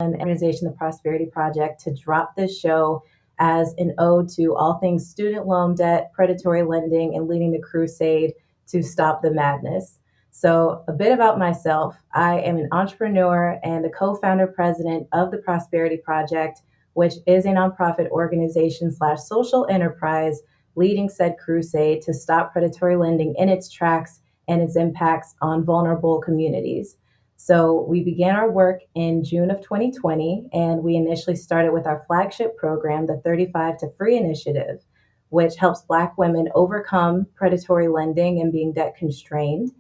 an organization, the Prosperity Project, to drop this show as an ode to all things student loan debt, predatory lending, and leading the crusade to stop the madness. So, a bit about myself. I am an entrepreneur and the co founder president of the Prosperity Project, which is a nonprofit organization slash social enterprise leading said crusade to stop predatory lending in its tracks and its impacts on vulnerable communities. So we began our work in June of 2020, and we initially started with our flagship program, the 35 to Free Initiative, which helps Black women overcome predatory lending and being debt constrained,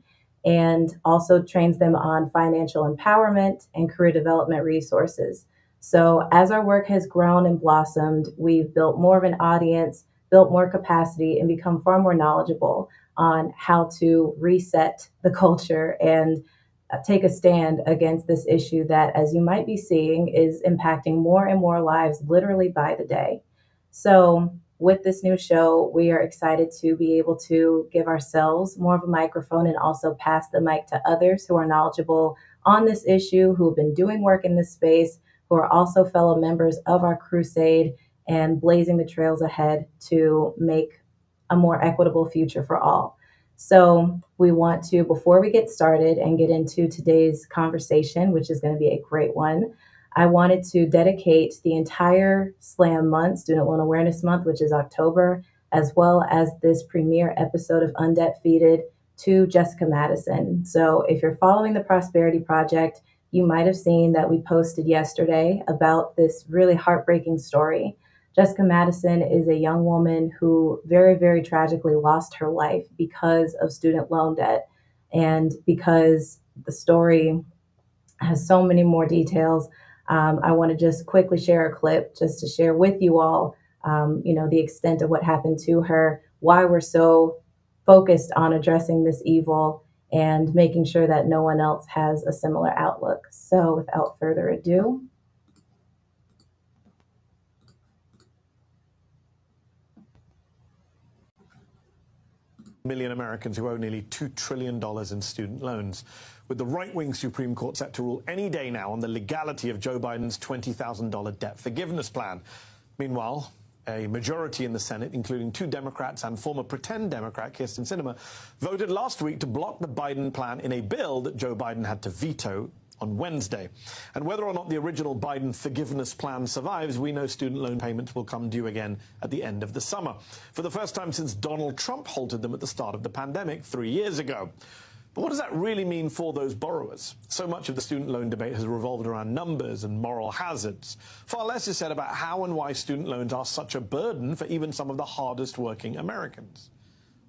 and also trains them on financial empowerment and career development resources. So as our work has grown and blossomed, we've built more of an audience, built more capacity, and become far more knowledgeable on how to reset the culture and take a stand against this issue that, as you might be seeing, is impacting more and more lives literally by the day. So, with this new show, we are excited to be able to give ourselves more of a microphone and also pass the mic to others who are knowledgeable on this issue, who have been doing work in this space, who are also fellow members of our crusade and blazing the trails ahead to make a more equitable future for all. So we want to, before we get started and get into today's conversation, which is going to be a great one, I wanted to dedicate the entire SLAM month, Student Loan Awareness Month, which is October, as well as this premiere episode of UnDEBTfeated, to Jessica Madison. So if you're following the Prosperity Project, you might have seen that we posted yesterday about this really heartbreaking story. Jessica Madison is a young woman who very, very tragically lost her life because of student loan debt. And because the story has so many more details, I want to just quickly share a clip just to share with you all, the extent of what happened to her, why we're so focused on addressing this evil and making sure that no one else has a similar outlook. So without further ado, million Americans who owe nearly $2 trillion in student loans, with the right-wing Supreme Court set to rule any day now on the legality of Joe Biden's $20,000 debt forgiveness plan. Meanwhile, a majority in the Senate, including 2 Democrats and former pretend Democrat Kyrsten Sinema, voted last week to block the Biden plan in a bill that Joe Biden had to veto on Wednesday. And whether or not the original Biden forgiveness plan survives, we know student loan payments will come due again at the end of the summer, for the first time since Donald Trump halted them at the start of the pandemic 3 years ago. But what does that really mean for those borrowers? So much of the student loan debate has revolved around numbers and moral hazards. Far less is said about how and why student loans are such a burden for even some of the hardest working Americans.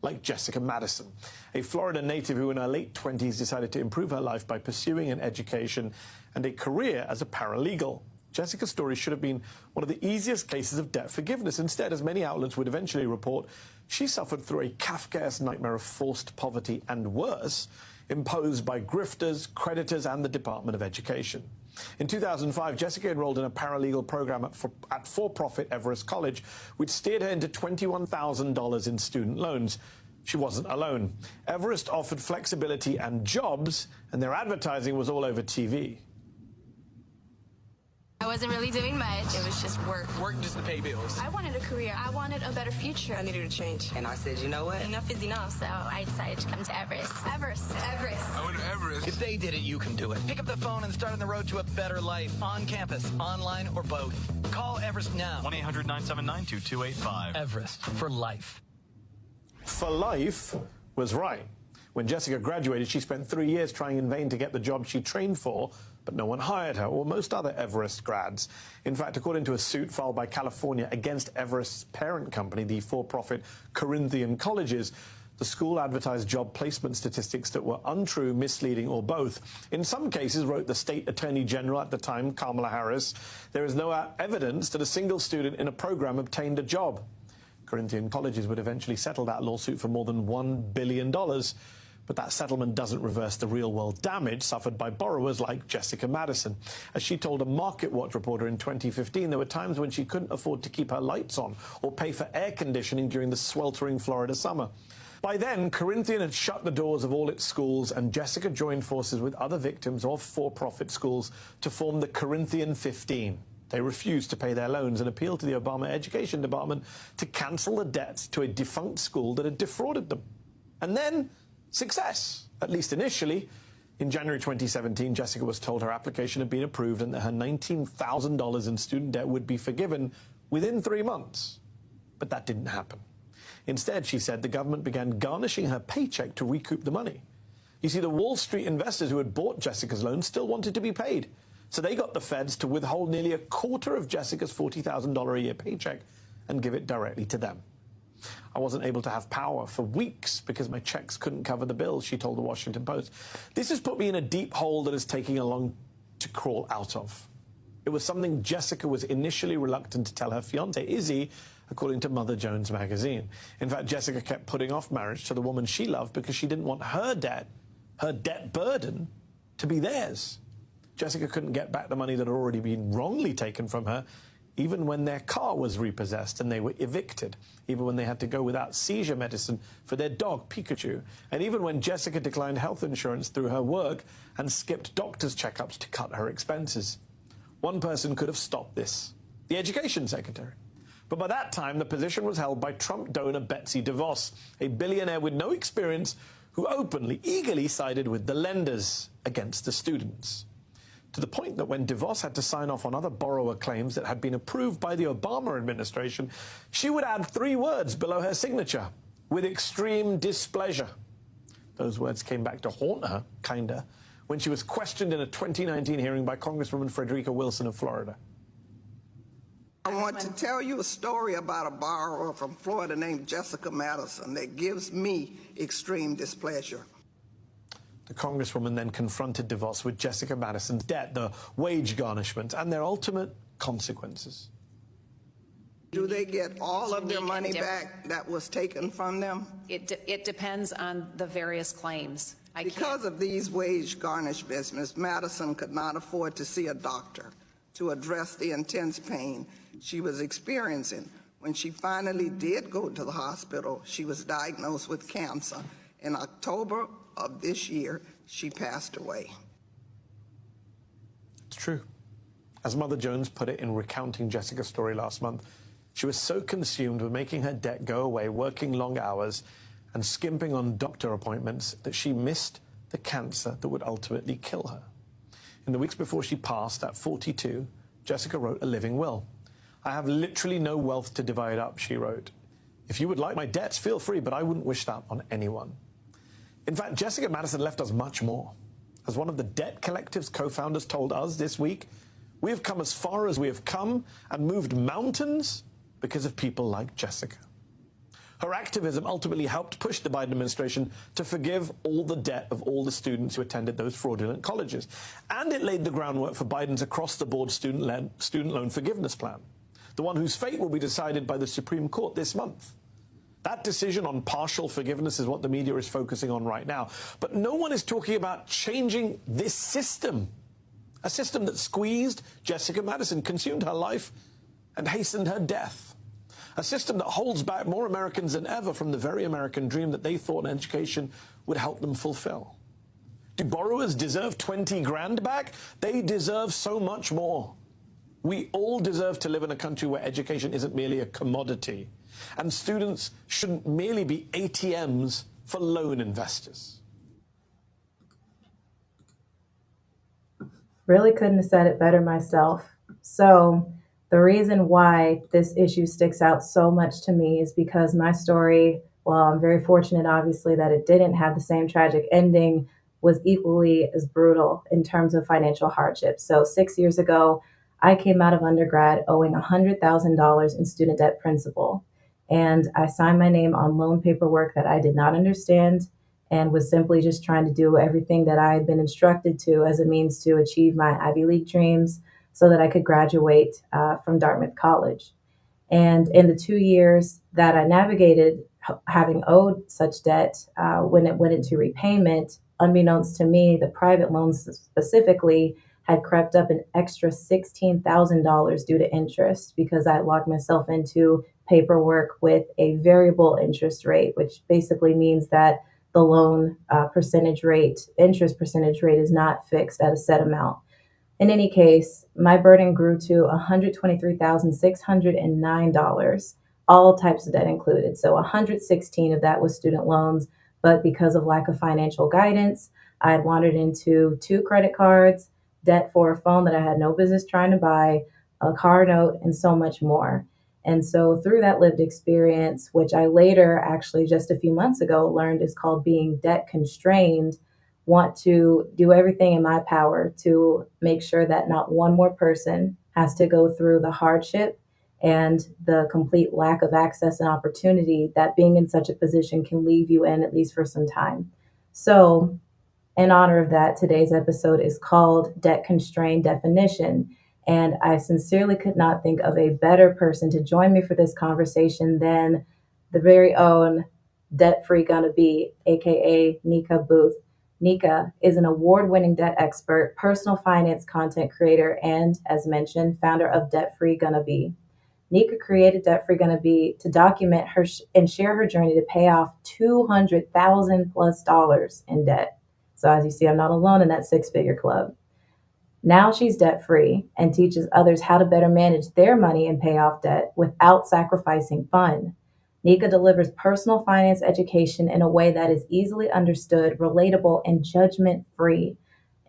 Like Jessica Madison, a Florida native who in her late 20s decided to improve her life by pursuing an education and a career as a paralegal. Jessica's story should have been one of the easiest cases of debt forgiveness. Instead, as many outlets would eventually report, she suffered through a Kafkaesque nightmare of forced poverty and worse, imposed by grifters, creditors, and the Department of Education. In 2005, Jessica enrolled in a paralegal program at for-profit Everest College, which steered her into $21,000 in student loans. She wasn't alone. Everest offered flexibility and jobs, and their advertising was all over TV. I wasn't really doing much. It was just work. Work just to pay bills. I wanted a career. I wanted a better future. I needed a change. And I said, you know what? Enough is enough, so I decided to come to Everest. Everest. I went to Everest. If they did it, you can do it. Pick up the phone and start on the road to a better life. On campus, online, or both. Call Everest now. 1-800-979-2285. Everest, for life. For life was right. When Jessica graduated, she spent 3 years trying in vain to get the job she trained for, but no one hired her, or most other Everest grads. In fact, according to a suit filed by California against Everest's parent company, the for-profit Corinthian Colleges, the school advertised job placement statistics that were untrue, misleading, or both. In some cases, wrote the state attorney general at the time, Kamala Harris, there is no evidence that a single student in a program obtained a job. Corinthian Colleges would eventually settle that lawsuit for more than $1 billion. But that settlement doesn't reverse the real-world damage suffered by borrowers like Jessica Madison. As she told a MarketWatch reporter in 2015, there were times when she couldn't afford to keep her lights on or pay for air conditioning during the sweltering Florida summer. By then, Corinthian had shut the doors of all its schools, and Jessica joined forces with other victims of for-profit schools to form the Corinthian 15. They refused to pay their loans and appealed to the Obama Education Department to cancel the debts to a defunct school that had defrauded them. And then, success, at least initially. In January 2017, Jessica was told her application had been approved and that her $19,000 in student debt would be forgiven within 3 months. But that didn't happen. Instead, she said, the government began garnishing her paycheck to recoup the money. You see, the Wall Street investors who had bought Jessica's loan still wanted to be paid. So they got the feds to withhold nearly a quarter of Jessica's $40,000 a year paycheck and give it directly to them. I wasn't able to have power for weeks because my checks couldn't cover the bills, she told the Washington Post. This has put me in a deep hole that is taking a long to crawl out of. It was something Jessica was initially reluctant to tell her fiancé, Izzy, according to Mother Jones magazine. In fact, Jessica kept putting off marriage to the woman she loved because she didn't want her debt burden, to be theirs. Jessica couldn't get back the money that had already been wrongly taken from her, even when their car was repossessed and they were evicted, even when they had to go without seizure medicine for their dog, Pikachu, and even when Jessica declined health insurance through her work and skipped doctor's checkups to cut her expenses. One person could have stopped this, the education secretary. But by that time, the position was held by Trump donor Betsy DeVos, a billionaire with no experience who openly, eagerly sided with the lenders against the students. To the point that when DeVos had to sign off on other borrower claims that had been approved by the Obama administration, she would add 3 words below her signature, with extreme displeasure. Those words came back to haunt her, kinda, when she was questioned in a 2019 hearing by Congresswoman Frederica Wilson of Florida. I want to tell you a story about a borrower from Florida named Jessica Madison that gives me extreme displeasure. The Congresswoman then confronted DeVos with Jessica Madison's debt, the wage garnishment, and their ultimate consequences. Do they get all of their money back that was taken from them? It depends on the various claims. Because of these wage garnishments, Ms. Madison could not afford to see a doctor to address the intense pain she was experiencing. When she finally did go to the hospital, she was diagnosed with cancer. In October of this year, she passed away. It's true. As Mother Jones put it in recounting Jessica's story last month, she was so consumed with making her debt go away, working long hours, and skimping on doctor appointments that she missed the cancer that would ultimately kill her. In the weeks before she passed, at 42, Jessica wrote a living will. I have literally no wealth to divide up, she wrote. If you would like my debts, feel free, but I wouldn't wish that on anyone. In fact, Jessica Madison left us much more. As one of the Debt Collective's co-founders told us this week, we have come as far as we have come and moved mountains because of people like Jessica. Her activism ultimately helped push the Biden administration to forgive all the debt of all the students who attended those fraudulent colleges. And it laid the groundwork for Biden's across-the-board student loan forgiveness plan, the one whose fate will be decided by the Supreme Court this month. That decision on partial forgiveness is what the media is focusing on right now. But no one is talking about changing this system, a system that squeezed Jessica Madison, consumed her life, and hastened her death. A system that holds back more Americans than ever from the very American dream that they thought an education would help them fulfill. Do borrowers deserve 20 grand back? They deserve so much more. We all deserve to live in a country where education isn't merely a commodity, and students shouldn't merely be ATMs for loan investors. Really couldn't have said it better myself. So the reason why this issue sticks out so much to me is because my story, well, I'm very fortunate, obviously, that it didn't have the same tragic ending, was equally as brutal in terms of financial hardship. So 6 years ago, I came out of undergrad owing $100,000 in student debt principal. And I signed my name on loan paperwork that I did not understand and was simply just trying to do everything that I had been instructed to as a means to achieve my Ivy League dreams so that I could graduate from Dartmouth College. And in the 2 years that I navigated having owed such debt, when it went into repayment, unbeknownst to me, the private loans specifically had crept up an extra $16,000 due to interest because I had locked myself into paperwork with a variable interest rate, which basically means that the loan interest percentage rate is not fixed at a set amount. In any case, my burden grew to $123,609, all types of debt included. So 116 of that was student loans, but because of lack of financial guidance, I had wandered into 2 credit cards, debt for a phone that I had no business trying to buy, a car note, and so much more. And so through that lived experience, which I later actually just a few months ago learned is called being debt constrained, want to do everything in my power to make sure that not one more person has to go through the hardship and the complete lack of access and opportunity that being in such a position can leave you in, at least for some time. So, in honor of that, today's episode is called Debt Constrained Definition. And I sincerely could not think of a better person to join me for this conversation than the very own Debt Free Gonna Be, aka Nika Booth. Nika is an award-winning debt expert, personal finance content creator, and, as mentioned, founder of Debt Free Gonna Be. Nika created Debt Free Gonna Be to document her and share her journey to pay off $200,000+ in debt. So as you see, I'm not alone in that six-figure club. Now she's debt free and teaches others how to better manage their money and pay off debt without sacrificing fun. Nika delivers personal finance education in a way that is easily understood, relatable, and judgment free.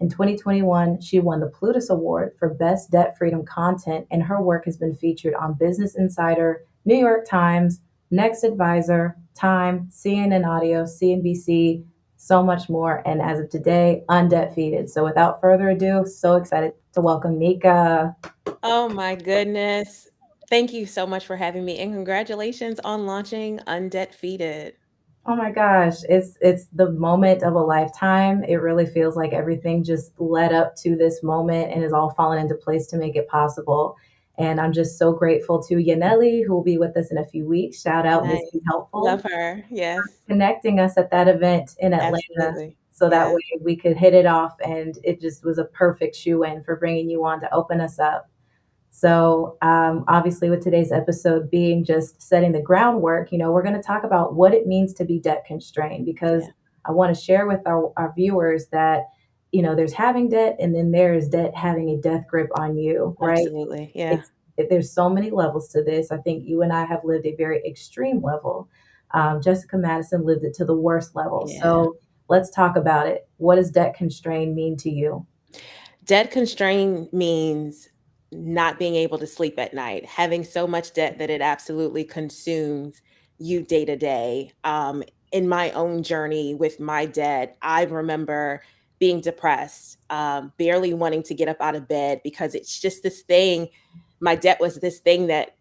In 2021, she won the Plutus Award for Best Debt Freedom Content, and her work has been featured on Business Insider, New York Times, Next Advisor, Time, CNN Audio, CNBC, so much more. And as of today, UnDEBTfeated. So without further ado, so excited to welcome Nika. Oh my goodness. Thank you so much for having me, and congratulations on launching UnDEBTfeated. Oh my gosh, it's the moment of a lifetime. It really feels like everything just led up to this moment and is all fallen into place to make it possible. And I'm just so grateful to Yaneli, who will be with us in a few weeks. Shout out, Miss Be Nice. Helpful, Love her. Yes, connecting us at that event in Atlanta. absolutely. So that Yeah, way we could hit it off, and it just was a perfect shoe in for bringing you on to open us up. So, obviously, with today's episode being just setting the groundwork, we're going to talk about what it means to be debt constrained because yeah, I want to share with our viewers that, there's having debt and then there is debt having a death grip on you, right? absolutely. Yeah, There's so many levels to this. I think you and I have lived a very extreme level. Jessica Madison lived it to the worst level. yeah. So let's talk about it. What does debt constrained mean to you? Debt constraint means not being able to sleep at night, having so much debt that it absolutely consumes you day to day. In my own journey with my debt, I remember being depressed, barely wanting to get up out of bed because it's just this thing. My debt was this thing that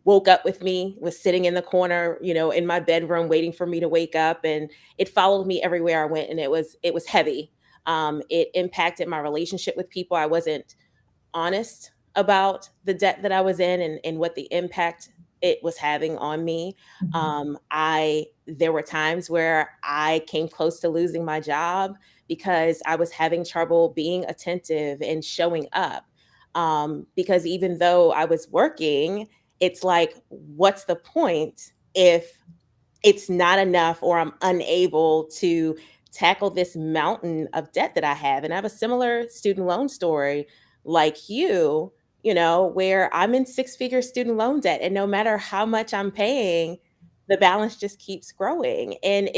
woke up with me, was sitting in the corner, in my bedroom, waiting for me to wake up, and it followed me everywhere I went, and it was heavy. It impacted my relationship with people. I wasn't honest about the debt that I was in and what the impact it was having on me. Mhm. I There were times where I came close to losing my job because I was having trouble being attentive and showing up. Because even though I was working, it's like, what's the point if it's not enough or I'm unable to tackle this mountain of debt that I have? And I have a similar student loan story like where I'm in six-figure student loan debt. And no matter how much I'm paying, the balance just keeps growing. And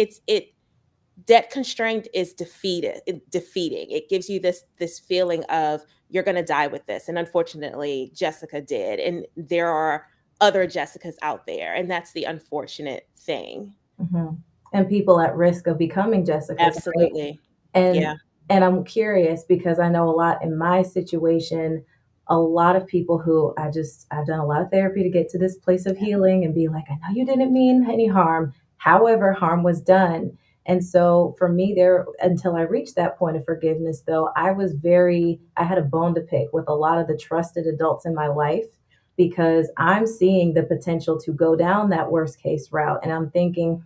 debt constraint is defeating. It gives you this feeling of you're going to die with this. And unfortunately, Jessica did. And there are other Jessicas out there. And that's the unfortunate thing. Mhm. And people at risk of becoming Jessica's, right? Absolutely. And Yeah. and I'm curious because I know a lot in my situation, a lot of people who I've done a lot of therapy to get to this place of healing and be like, I know you didn't mean any harm. However, harm was done. And so for me there until I reached that point of forgiveness though, I had a bone to pick with a lot of the trusted adults in my life because I'm seeing the potential to go down that worst case route and I'm thinking,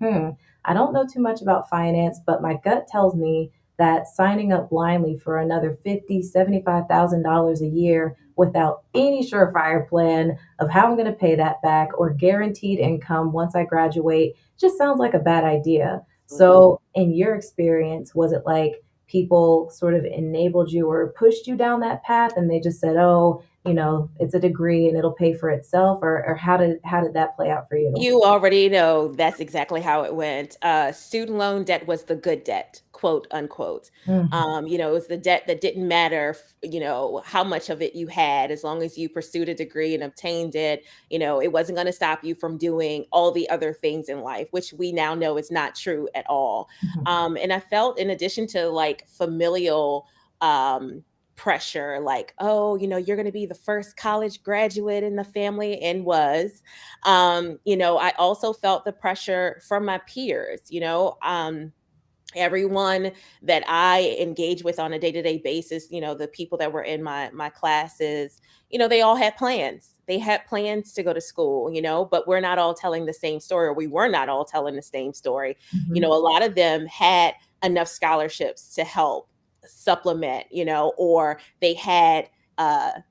I don't know too much about finance, but my gut tells me that signing up blindly for another $50,000, $75,000 a year without any surefire plan of how I'm going to pay that back or guaranteed income once I graduate just sounds like a bad idea. So, in your experience, was it like people sort of enabled you or pushed you down that path and they just said, "Oh, it's a degree and it'll pay for itself," or how did that play out for you? You already know that's exactly how it went. Student loan debt was the good debt, quote unquote. Mhm. It was the debt that didn't matter, how much of it you had, as long as you pursued a degree and obtained it. It wasn't going to stop you from doing all the other things in life, which we now know is not true at all. Mhm. And I felt, in addition to like familial pressure, like, oh, you're going to be the first college graduate in the family, and was. I also felt the pressure from my peers, everyone that I engage with on a day-to-day basis, the people that were in my classes, they all had plans. They had plans to go to school, but we're not all telling the same story, or we were not all telling the same story. A Mhm. lot of them had enough scholarships to help supplement, or they had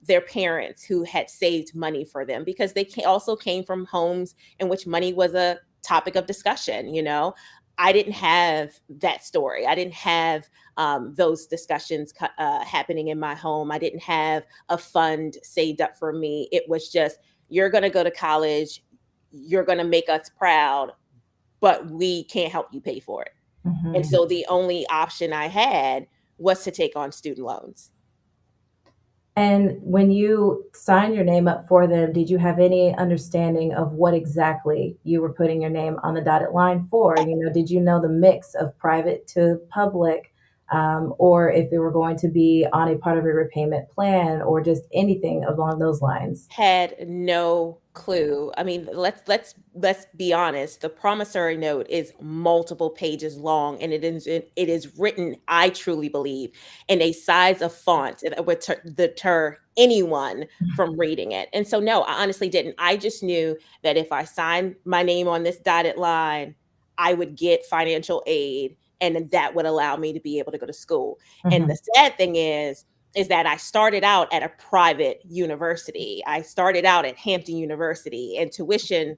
their parents who had saved money for them, because they also came from homes in which money was a topic of discussion. I didn't have that story. I didn't have those discussions happening in my home. I didn't have a fund saved up for me. It was just, you're going to go to college, you're going to make us proud, but we can't help you pay for it. And Mhm. so the only option I had was to take on student loans. And when you signed your name up for them, did you have any understanding of what exactly you were putting your name on the dotted line for? Did you know the mix of private to public, or if they were going to be on a part of a repayment plan, or just anything along those lines? Had no clue. I mean, let's be honest. The promissory note is multiple pages long, and it is written, I truly believe, in a size of font that would deter anyone from reading it. And so, no, I honestly didn't. I just knew that if I signed my name on this dotted line, I would get financial aid, and then that would allow me to be able to go to school. And Mhm. the sad thing is that I started out at a private university. I started out at Hampton University, and tuition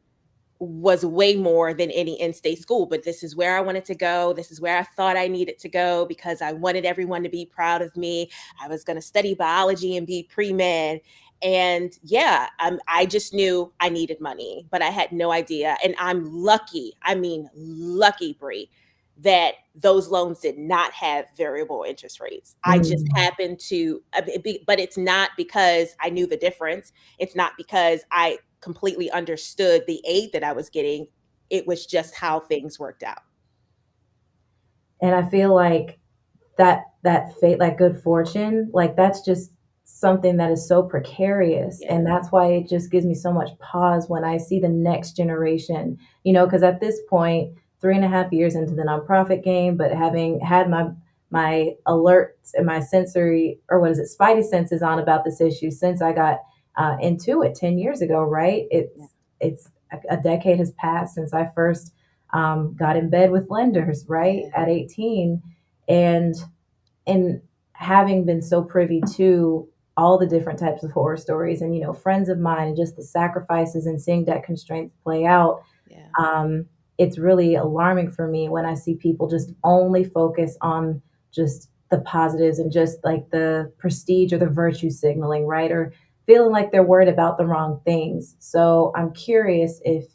was way more than any in-state school, but this is where I wanted to go. This is where I thought I needed to go because I wanted everyone to be proud of me. I was going to study biology and be pre-med. And yeah, I just knew I needed money, but I had no idea. And I'm lucky, I mean, lucky, Bri, that those loans did not have variable interest rates. I just Mm. happened to, but it's not because I knew the difference. It's not because I completely understood the aid that I was getting. It was just how things worked out. And I feel like that fate, like good fortune, like that's just something that is so precarious. Yeah. And that's why it just gives me so much pause when I see the next generation, because at this point, 3.5 years into the nonprofit game, but having had my alerts and my sensory, or what is it, spidey senses on about this issue since I got into it 10 years ago, right? Yeah. It's a decade has passed since I first got in bed with lenders, right, Yeah. at 18. And and having been so privy to all the different types of horror stories and friends of mine and just the sacrifices and seeing debt constraints play out, Yeah. um, it's really alarming for me when I see people just only focus on just the positives and just like the prestige or the virtue signaling, right? Or feeling like they're worried about the wrong things. So I'm curious if,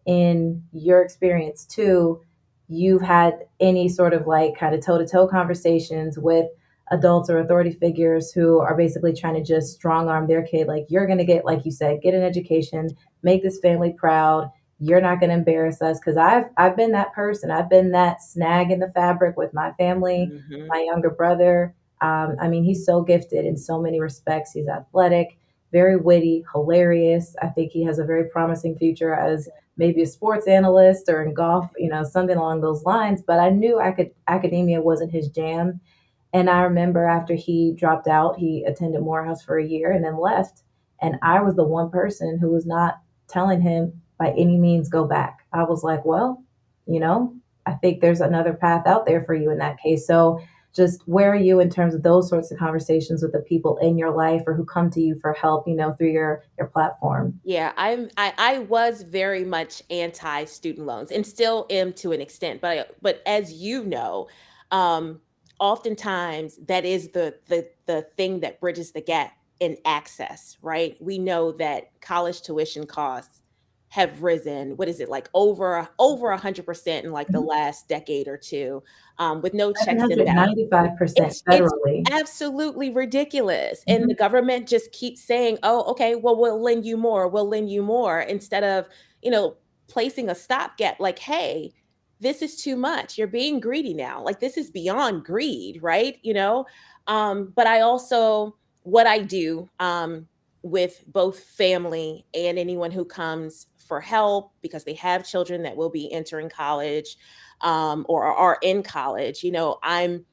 in your experience too, you've had any sort of like kind of toe to toe conversations with adults or authority figures who are basically trying to just strong arm their kid, like, you're going to get, like you said, get an education, make this family proud, you're not going to embarrass us. Because I've been that person. I've been that snag in the fabric with my family. Hmm. My younger brother, I mean, he's so gifted in so many respects. He's athletic, very witty, hilarious. I think he has a very promising future as maybe a sports analyst or in golf, something along those lines. But I knew academia wasn't his jam. And I remember after he dropped out, he attended Morehouse for a year and then left. And I was the one person who was not telling him by any means go back. I was like, well, you know, I think there's another path out there for you in that case. So just where are you in terms of those sorts of conversations with the people in your life or who come to you for help, through your platform? Yeah, I was very much anti student loans and still am to an extent, but as you know, um, oftentimes that is the thing that bridges the gap in access, right? We know that college tuition costs have risen. What is it, like over 100% in like the Mhm. last decade or two, with no checks and balances. 795% It's federally. absolutely ridiculous, and the Mhm. government just keeps saying, "Oh, okay, well, we'll lend you more, we'll lend you more," instead of, you know, placing a stopgap like, "Hey, this is too much. You're being greedy now." Like, this is beyond greed, right? But I also what I do, with both family and anyone who comes for help because they have children that will be entering college, or are in college, I'm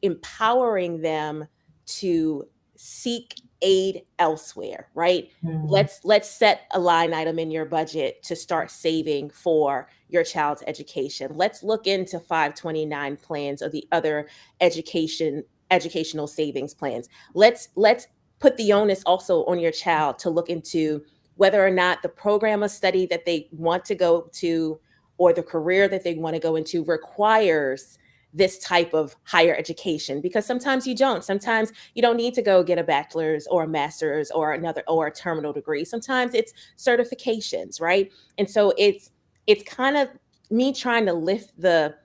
empowering them to seek aid elsewhere, right? Mm. Let's set a line item in your budget to start saving for your child's education. Let's look into 529 plans or the other educational savings plans. Let's put the onus also on your child to look into whether or not the program of study that they want to go to or the career that they want to go into requires this type of higher education, because sometimes you don't. Sometimes you don't need to go get a bachelor's or a master's or another or a terminal degree. Sometimes it's certifications, right? And so it's kind of me trying to lift the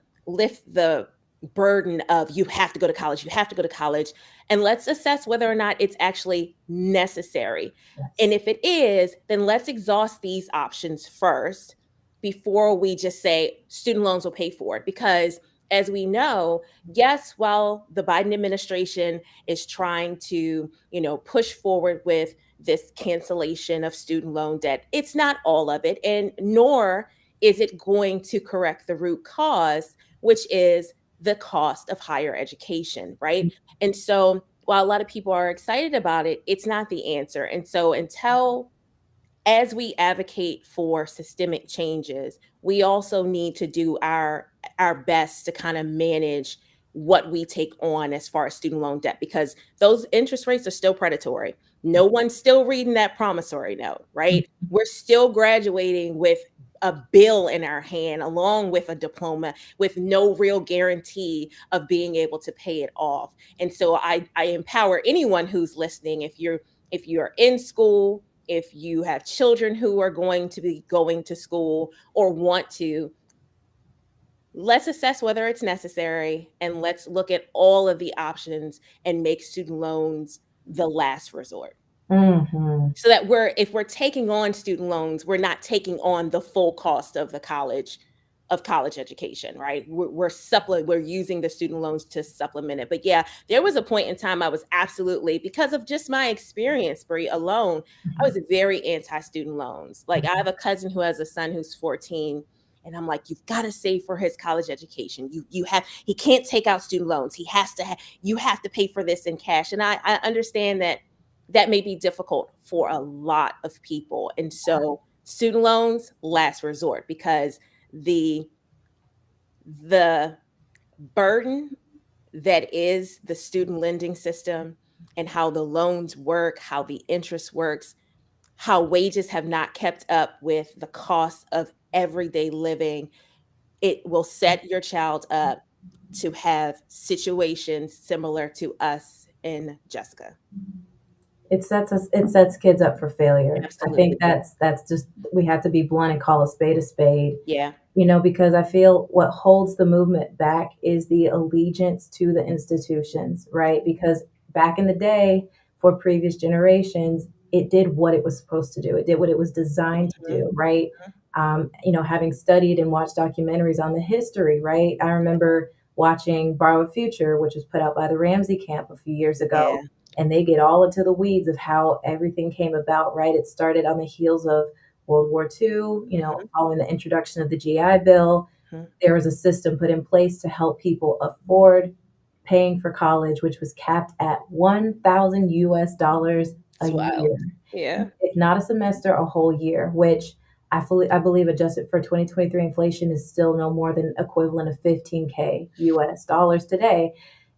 burden of you have to go to college, you have to go to college, and let's assess whether or not it's actually necessary. And Yes. if it is, then let's exhaust these options first before we just say student loans will pay for it, because as we know, yes, while the Biden administration is trying to, push forward with this cancellation of student loan debt, it's not all of it, and nor is it going to correct the root cause, which is the cost of higher education, right? And so while a lot of people are excited about it, it's not the answer. And so until as we advocate for systemic changes, we also need to do our best to kind of manage what we take on as far as student loan debt, because those interest rates are still predatory. No one's still reading that promissory note, right? We're still graduating with a bill in our hand along with a diploma with no real guarantee of being able to pay it off. And so I empower anyone who's listening, if you're in school, if you have children who are going to be going to school or want to, let's assess whether it's necessary and let's look at all of the options and make student loans the last resort. Mhm. So that if we're taking on student loans, we're not taking on the full cost of the college education, right? We're using the student loans to supplement it. But yeah, there was a point in time I was absolutely, because of just my experience, Bri, alone, I was very anti-student loans. Like, I have a cousin who has a son who's 14. And I'm like, you've got to save for his college education. He can't take out student loans. You have to pay for this in cash. And I understand that may be difficult for a lot of people. And so student loans, last resort, because the the burden that is the student lending system and how the loans work, how the interest works, how wages have not kept up with the cost of everyday living, it will set your child up to have situations similar to us and Jessica. It sets kids up for failure. I think Absolutely. that's just we have to be blunt and call a spade a spade. Yeah. Because I feel what holds the movement back is the allegiance to the institutions, right? Because back in the day, for previous generations, it did what it was supposed to do. It did what it was designed to Mhm. do, right? Having studied and watched documentaries on the history, right? I remember watching Borrowed Future, which was put out by the Ramsey Camp a few years Yeah. ago, and they get all into the weeds of how everything came about, right? It started on the heels of World War II, Mhm. following the introduction of the GI Bill. Mhm. There was a system put in place to help people afford paying for college, which was capped at 1,000 US dollars a It's wild. year, Yeah. if not a semester, a whole year, which I believe adjusted for 2023 inflation is still no more than equivalent of 15K US dollars today.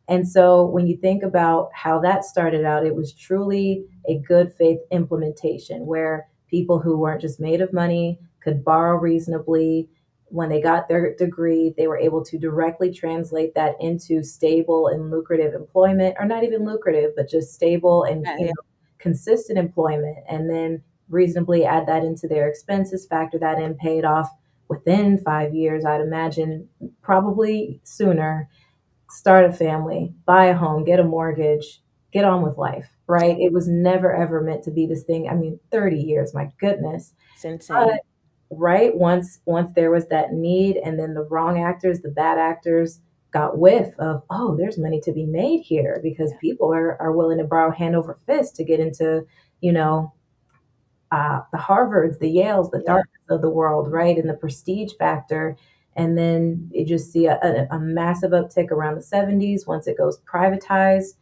And so when you think about how that started out, it was truly a good faith implementation where people who weren't just made of money could borrow reasonably. When they got their degree, they were able to directly translate that into stable and lucrative employment, or not even lucrative, but just stable and Yes. consistent employment, and then reasonably add that into their expenses, factor that in, pay it off within 5 years, I'd imagine, probably sooner, start a family, buy a home, get a mortgage, get on with life, right? It was never ever meant to be this thing. I mean, 30 years, my goodness. It's insane. Right, once there was that need, and then the wrong actors, the bad actors got whiff of, oh, there's money to be made here, because people are willing to borrow hand over fist to get into, you know, the Harvards, the Yales, the Yeah. Dartmouths of the world, right? And the prestige factor. And then you just see a massive uptick around the 70s once it goes privatized.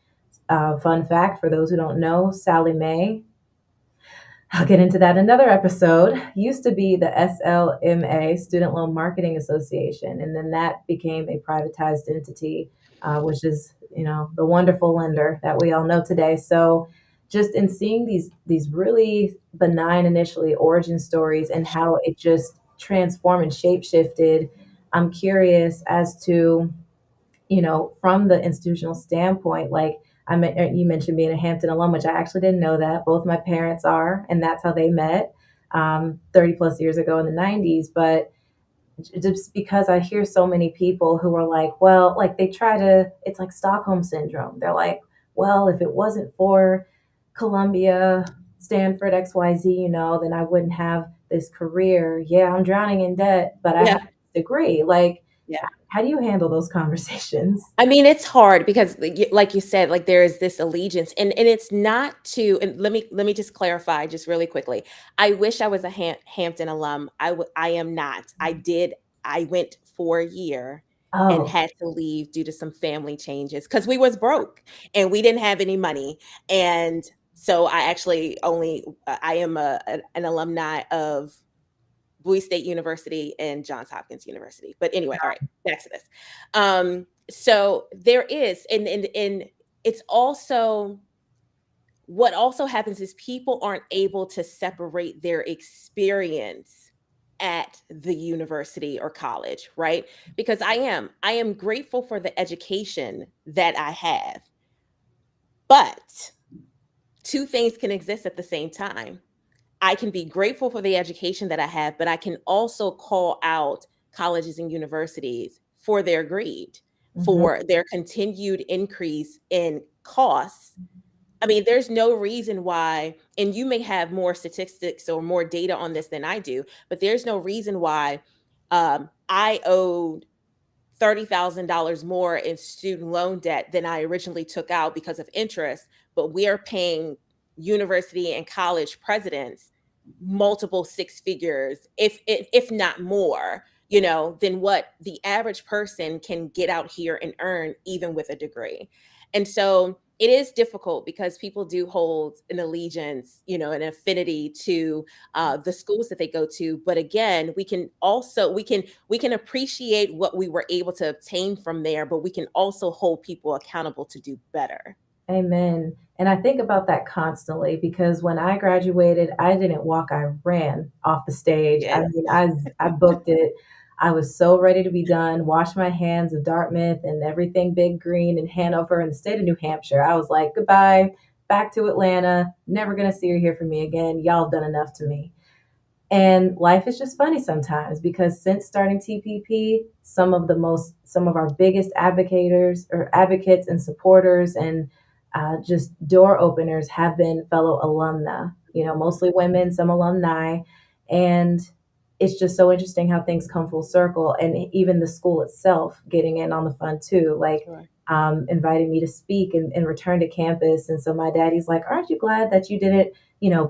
Fun fact for those who don't know, Sally Mae, I'll get into that in another episode, used to be the SLMA, Student Loan Marketing Association. And then that became a privatized entity, which is, the wonderful lender that we all know today. So just in seeing these really benign initially origin stories and how it just transformed and shape shifted, I'm curious as to, from the institutional standpoint, like you mentioned being a Hampton alum, which I actually didn't know that. Both my parents are, and that's how they met 30 plus years ago in the 90s. But just because I hear so many people who are like, well, like it's like Stockholm syndrome. They're like, well, if it wasn't for Columbia, Stanford, XYZ, then I wouldn't have this career. Yeah, I'm drowning in debt, but I Yeah. have a degree. Like, Yeah. how do you handle those conversations? I mean, it's hard because, like you said, like there is this allegiance, and it's not to. And let me just clarify, just really quickly. I wish I was a Hampton alum. I am not. I went for a year and Oh, had to leave due to some family changes because we was broke and we didn't have any money, and so I actually only I am an alumni of Bowie State University and Johns Hopkins University. But anyway, all right, back to this. So there is, and it's also, what also happens is people aren't able to separate their experience at the university or college, right? Because I am grateful for the education that I have. But two things can exist at the same time. I can be grateful for the education that I have, but I can also call out colleges and universities for their greed, mhm. for their continued increase in costs. I mean, there's no reason why, and you may have more statistics or more data on this than I do, but there's no reason why I owed $30,000 more in student loan debt than I originally took out because of interest, but we are paying university and college presidents multiple six figures, if not more, than what the average person can get out here and earn even with a degree. And so it is difficult because people do hold an allegiance, an affinity to the schools that they go to. But again, we can appreciate what we were able to obtain from there, but we can also hold people accountable to do better. Amen. And I think about that constantly because when I graduated, I didn't walk, I ran off the stage. Yeah. I mean, I booked it. I was so ready to be done, wash my hands of Dartmouth and everything big green in Hanover and the state of New Hampshire. I was like, goodbye, back to Atlanta. Never going to see or hear from me again. Y'all have done enough to me. And life is just funny sometimes because since starting TPP, some of our biggest advocates and supporters and just door openers have been fellow alumna, mostly women, some alumni. And it's just so interesting how things come full circle. And even the school itself getting in on the fun too, like Sure. inviting me to speak and return to campus. And so my daddy's like, aren't you glad that you didn't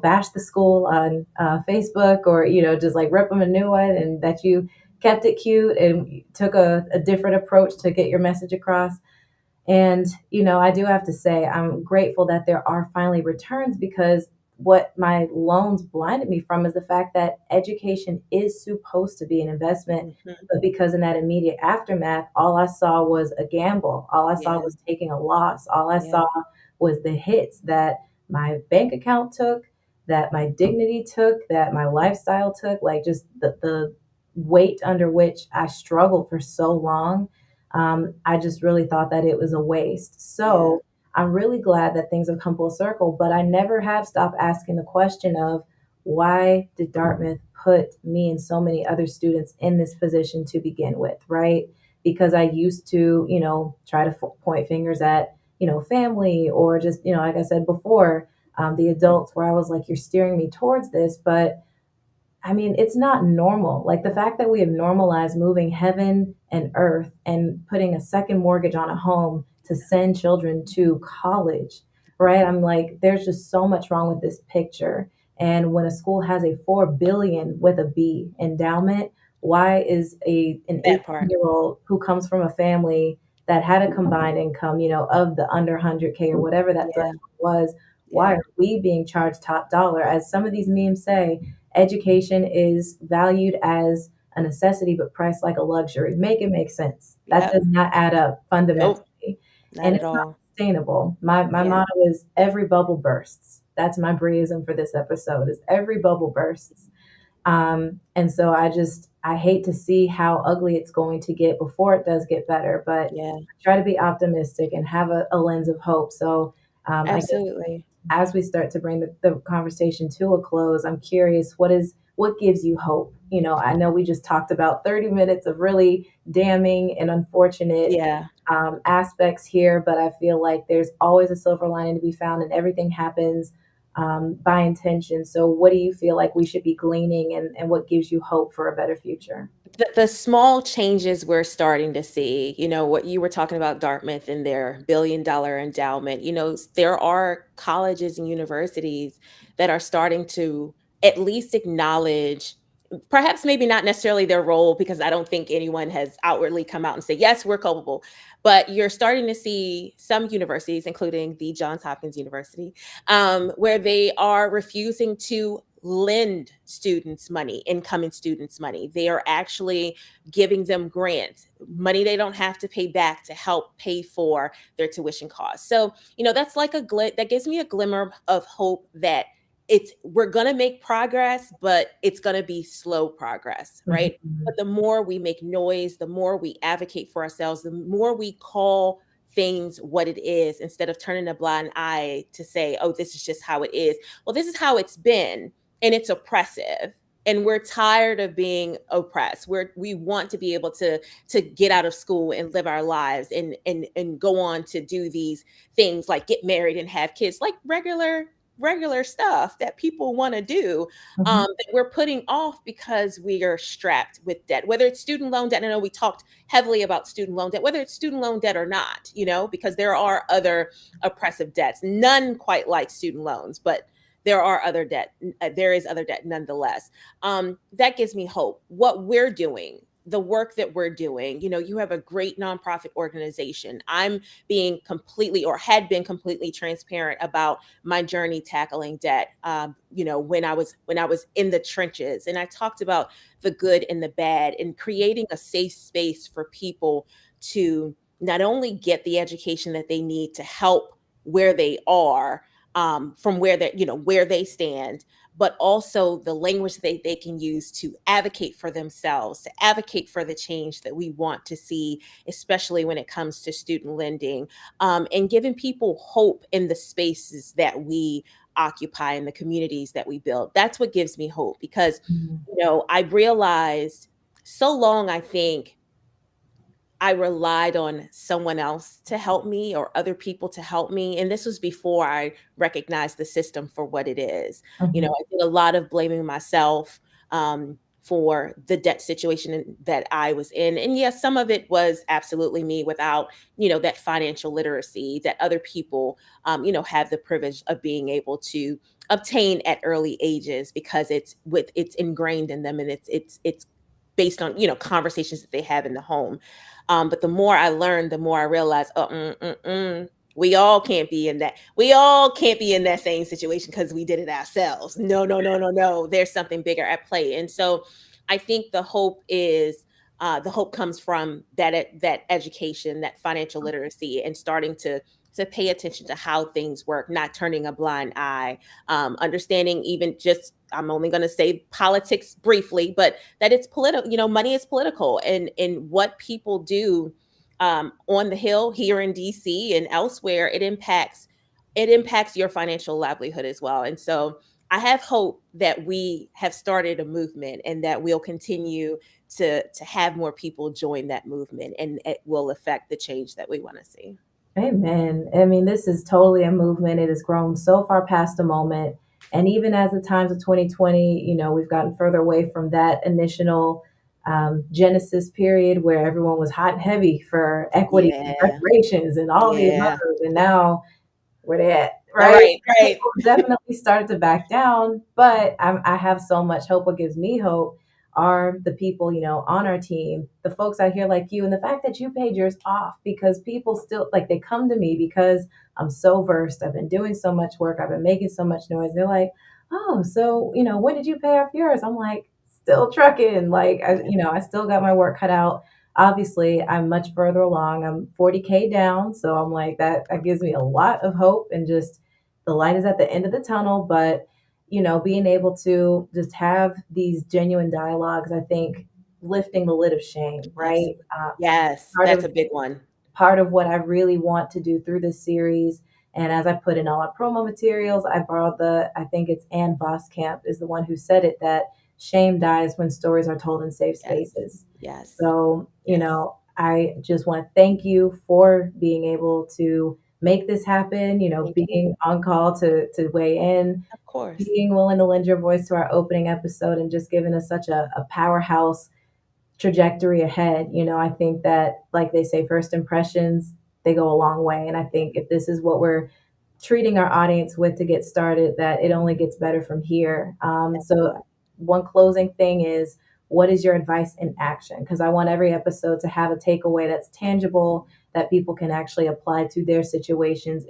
bash the school on Facebook or, just like rip them a new one, and that you kept it cute and took a different approach to get your message across. And, I do have to say, I'm grateful that there are finally returns because what my loans blinded me from is the fact that education is supposed to be an investment. Mhm. But because in that immediate aftermath, all I saw was a gamble. All I saw Yeah, was taking a loss. All I yeah, saw was the hits that my bank account took, that my dignity took, that my lifestyle took, like just the weight under which I struggled for so long. I just really thought that it was a waste. yeah. So I'm really glad that things have come full circle, but I never have stopped asking the question of why did Dartmouth put me and so many other students in this position to begin with, right? Because I used to, try to point fingers at, family or just, like I said before, the adults where I was like, you're steering me towards this, but I mean, it's not normal. Like the fact that we have normalized moving heaven and earth and putting a second mortgage on a home to send children to college, right? I'm like, there's just so much wrong with this picture. And when a school has a 4 billion with a B endowment, why is an That 18-year-old part. year old who comes from a family that had a combined income, of the under 100K or whatever that Yeah, threshold was, why yeah, are we being charged top dollar? As some of these memes say, education is valued as a necessity but priced like a luxury. Make it make sense. That yep. does not add up Nope, fundamentally. not And at it's not all. sustainable. My Yeah, motto is every bubble bursts. That's my Briism for this episode is every bubble bursts. And so I hate to see how ugly it's going to get before it does get better, but yeah, I try to be optimistic and have a lens of hope. So I guess absolutely. as we start to bring the conversation to a close, I'm curious what gives you hope? I know we just talked about 30 minutes of really damning and unfortunate Yeah. aspects here, but I feel like there's always a silver lining to be found, and everything happens by intention. So, what do you feel like we should be gleaning, and what gives you hope for a better future? The small changes we're starting to see, what you were talking about Dartmouth and their $1 billion endowment, there are colleges and universities that are starting to at least acknowledge, perhaps maybe not necessarily their role, because I don't think anyone has outwardly come out and say, yes, we're culpable. But you're starting to see some universities, including the Johns Hopkins University, where they are refusing to lend students money, incoming students money. They are actually giving them grants, money they don't have to pay back to help pay for their tuition costs. So, that's like that gives me a glimmer of hope that we're going to make progress, but it's going to be slow progress, right? Mhm. But the more we make noise, the more we advocate for ourselves, the more we call things what it is instead of turning a blind eye to say, oh, this is just how it is. Well, this is how it's been, and it's oppressive, and we're tired of being oppressed. We want to be able to get out of school and live our lives and go on to do these things like get married and have kids, like regular stuff that people want to do, Mhm. that we're putting off because we are strapped with debt, whether it's student loan debt. I know we talked heavily about student loan debt, whether it's student loan debt or not, because there are other oppressive debts, none quite like student loans, but there is other debt nonetheless. That gives me hope. What we're doing, the work that we're doing, you have a great nonprofit organization. I'm being completely, or had been completely, transparent about my journey tackling debt. When I was in the trenches, and I talked about the good and the bad, and creating a safe space for people to not only get the education that they need to help where they are, from where they stand, but also the language that they can use to advocate for themselves, to advocate for the change that we want to see, especially when it comes to student lending, and giving people hope in the spaces that we occupy, in the communities that we build. That's what gives me hope, because Mhm. I realized so long, I think I relied on someone else to help me, or other people to help me. And this was before I recognized the system for what it is. Mhm. I did a lot of blaming myself, for the debt situation that I was in. And yes, some of it was absolutely me, without, that financial literacy that other people, have the privilege of being able to obtain at early ages, because it's ingrained in them, and it's based on, conversations that they have in the home. But the more I learned, the more I realized, oh, We all can't be in that. We all can't be in that same situation because we did it ourselves. No, no, no, no, no. There's something bigger at play. And so I think the hope comes from that education, that financial literacy, and starting to pay attention to how things work, not turning a blind eye, understanding even just, I'm only going to say politics briefly, but that it's political, money is political, and what people do on the Hill here in DC and elsewhere, it impacts your financial livelihood as well. And so I have hope that we have started a movement and that we'll continue to have more people join that movement, and it will affect the change that we want to see. Amen. I mean, this is totally a movement. It has grown so far past a moment. And even as the times of 2020, we've gotten further away from that initial Genesis period where everyone was hot and heavy for equity and Yeah. reparations and all the above. Yeah. And now where they at, All right? right. Right. People definitely started to back down, but I have so much hope. What gives me hope are the people, on our team, the folks out here like you, and the fact that you paid yours off, because people still like, they come to me because I'm so versed. I've been doing so much work. I've been making so much noise. They're like, oh, so, when did you pay off yours? I'm like, still trucking. Like, I still got my work cut out. Obviously, I'm much further along. I'm 40K down. So I'm like, that gives me a lot of hope, and just the light is at the end of the tunnel. But, being able to just have these genuine dialogues, I think lifting the lid of shame, right? Absolutely. Yes, Part that's of a big one. part of what I really want to do through this series. And as I put in all our promo materials, I borrowed I think it's Ann Voskamp is the one who said it, that shame dies when stories are told in safe Yes. spaces. Yes. So, Yes. I just want to thank you for being able to make this happen, Thank you. being on call to weigh in, Of course. being willing to lend your voice to our opening episode, and just giving us such a powerhouse trajectory ahead. I think that, like they say, first impressions, they go a long way. And I think if this is what we're treating our audience with to get started, that it only gets better from here. So one closing thing is, what is your advice in action? Because I want every episode to have a takeaway that's tangible, that people can actually apply to their situations,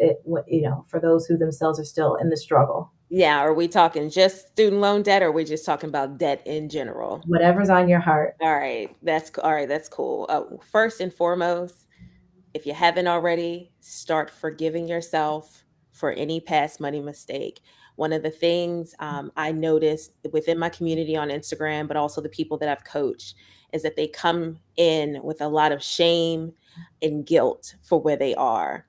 for those who themselves are still in the struggle. Yeah. Are we talking just student loan debt, or are we just talking about debt in general? Whatever's on your heart. All right. All right. That's cool. First and foremost, if you haven't already, start forgiving yourself for any past money mistake. One of the things I noticed within my community on Instagram, but also the people that I've coached, is that they come in with a lot of shame and guilt for where they are.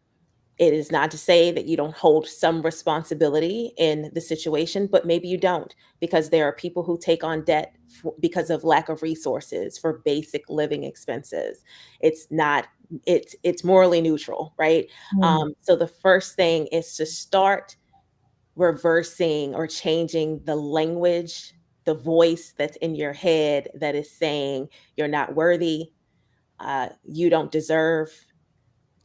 It is not to say that you don't hold some responsibility in the situation, but maybe you don't, because there are people who take on debt because of lack of resources for basic living expenses. It's not, it's morally neutral, right? So the first thing is to start reversing or changing the language, the voice that's in your head that is saying you're not worthy, you don't deserve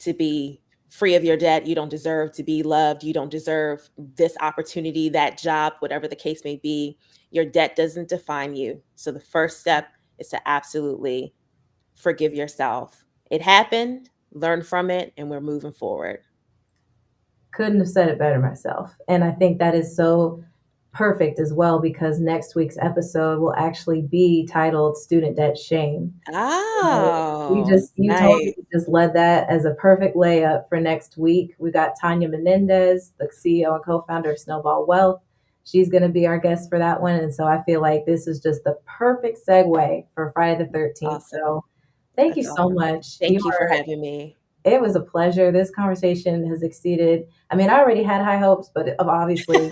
to be free of your debt. You don't deserve to be loved. You don't deserve this opportunity, that job, whatever the case may be. Your debt doesn't define you. So the first step is to absolutely forgive yourself. It happened, learn from it, and we're moving forward. Couldn't have said it better myself. And I think that is so perfect as well, because next week's episode will actually be titled Student Debt Shame. So Oh, you nice. totally just led that as a perfect layup for next week. We got Tanya Menendez, the CEO and co-founder of Snowball Wealth. She's going to be our guest for that one. And so I feel like this is just the perfect segue for Friday the 13th. Awesome. So thank you That's so awesome. much. Thank you for having me. It was a pleasure. This conversation has exceeded. I mean, I already had high hopes, but obviously,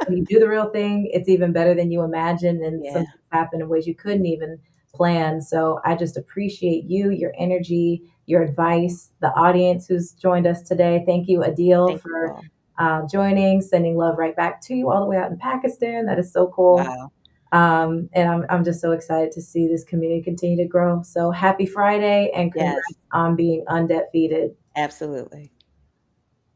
when you do the real thing, it's even better than you imagined, and some Yeah. things happen in ways you couldn't even plan. So I just appreciate you, your energy, your advice, the audience who's joined us today. Thank you, Adil, Thank you for all. joining, sending love right back to you all the way out in Pakistan. That is so cool. Wow. And I'm just so excited to see this community continue to grow. So happy Friday, and congrats Yes, on being UnDEBTfeated. absolutely.